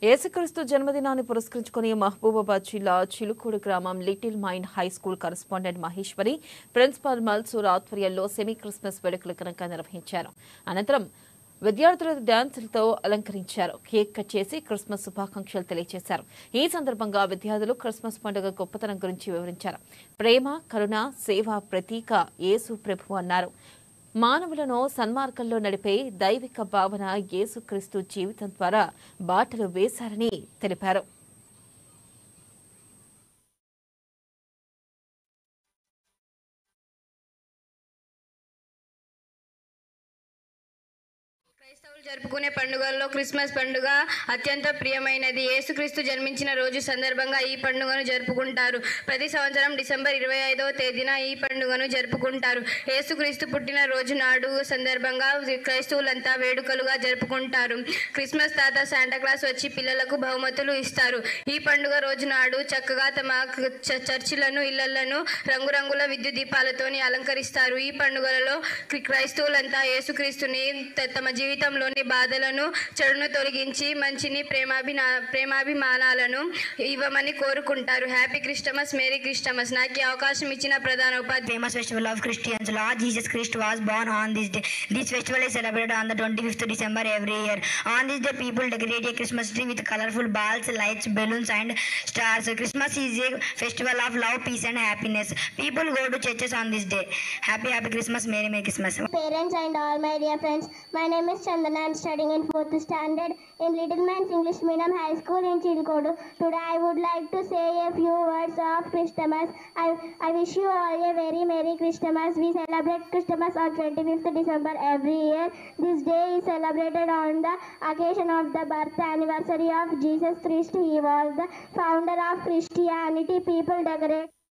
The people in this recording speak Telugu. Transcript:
యేసుక్రీస్తు జన్మదినాన్ని పురస్కరించుకుని మహబూబాబాద్ జిల్లా చిలుకూరు గ్రామం little mind high school correspondent Maheshwari principal Malsoor ఆధ్వర్యంలో సెమీ క్రిస్మస్ వేడుకలు ఘనంగా నిర్వహించారు. అనంతరం విద్యార్థుల డాన్సులతో అలంకరించారు. కేక్ కట్ చేసి క్రిస్మస్ శుభాకాంక్షలు తెలియజేశారు. ఈ సందర్భంగా విద్యార్థులు క్రిస్మస్ పండుగ గొప్పతనం గురించి వివరించారు. ప్రేమ, కరుణ, సేవ ప్రతీక యేసు ప్రభు అన్నారు. మానవులను సన్మార్గంలో నడిపే దైవిక భావన యేసుక్రీస్తు జీవితం ద్వారా బాటలు వేశారని తెలిపారు. క్రైస్తవులు జరుపుకునే పండుగల్లో క్రిస్మస్ పండుగ అత్యంత ప్రియమైనది. యేసుక్రీస్తు జన్మించిన రోజు సందర్భంగా ఈ పండుగను జరుపుకుంటారు. ప్రతి సంవత్సరం డిసెంబర్ 25వ తేదీన ఈ పండుగను జరుపుకుంటారు. యేసుక్రీస్తు పుట్టిన రోజు నాడు సందర్భంగా క్రైస్తవులంతా వేడుకలుగా జరుపుకుంటారు. క్రిస్మస్ తాత శాంటాక్లాస్ వచ్చి పిల్లలకు బహుమతులు ఇస్తారు. ఈ పండుగ రోజు నాడు చక్కగా తమ చర్చిలను, ఇళ్లను రంగురంగుల విద్యుత్ దీపాలతోని అలంకరిస్తారు. ఈ పండుగలలో క్రైస్తవులంతా యేసుక్రీస్తుని తమ జీవితంలోని బాధలను, చెడును తొలగించి మంచిని, ప్రేమాభిమానాలను ఇవ్వమని కోరుకుంటారు. Happy Christmas, merry Christmas. నాకు ఈ అవకాశం ఇచ్చిన ప్రధాన ఉపాధ్యాయులు. Famous festival of Christians, Lord Jesus Christ was born on this day. This festival is celebrated on the 25th December every year. On this day, people decorate a Christmas tree with colorful balls, lights, balloons, and stars. Christmas is a festival of love, peace, and happiness. People go to churches on this day. Happy Christmas, Merry Christmas. Parents and all my dear friends, my name is Chandana. I am studying in 4th standard in Little Man's English Medium High School in Chilkodu. Today I would like to say a few words of Christmas. I wish you all a very Merry Christmas. We celebrate Christmas on 25th December every year. This day is celebrated on the occasion of the birth anniversary of Jesus Christ. He was the founder of Christianity. People decorate